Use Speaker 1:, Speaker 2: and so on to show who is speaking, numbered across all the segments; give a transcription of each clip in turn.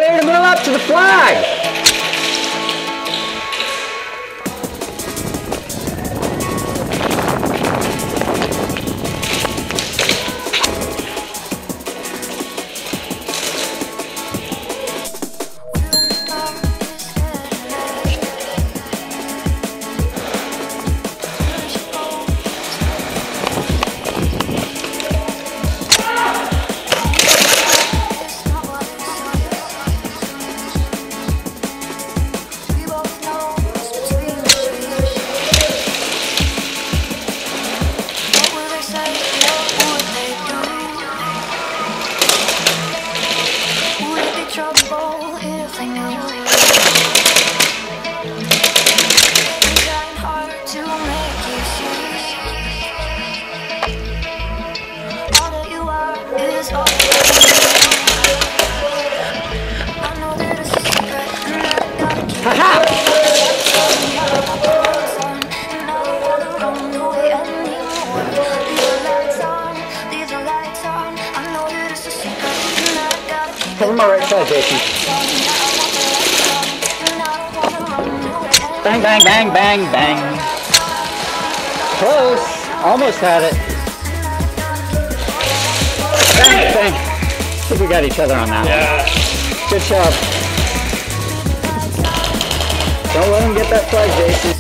Speaker 1: ready to move up to the flag. Cover my right side, Jason. Bang, bang, bang, bang, bang. Close. Almost had it. Bang, bang. I think we got each other on that one. Good job. Don't let him get that flag, Jason.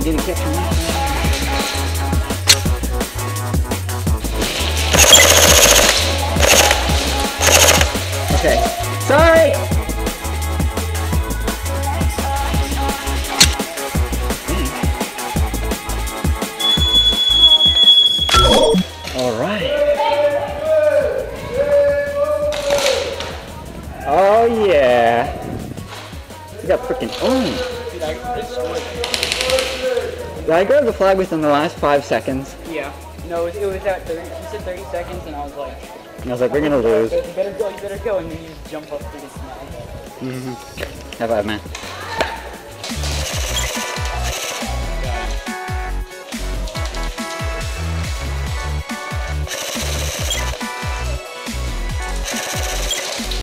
Speaker 1: Get a catch on that. Okay. Sorry! Alright. Oh yeah. We got freaking owned. Did I grab the flag within the last 5 seconds?
Speaker 2: Yeah. No, it was at 30. You said 30 seconds, and I was like,
Speaker 1: we're gonna lose.
Speaker 2: You better go, and then you just jump up to the snag.
Speaker 1: High five, man.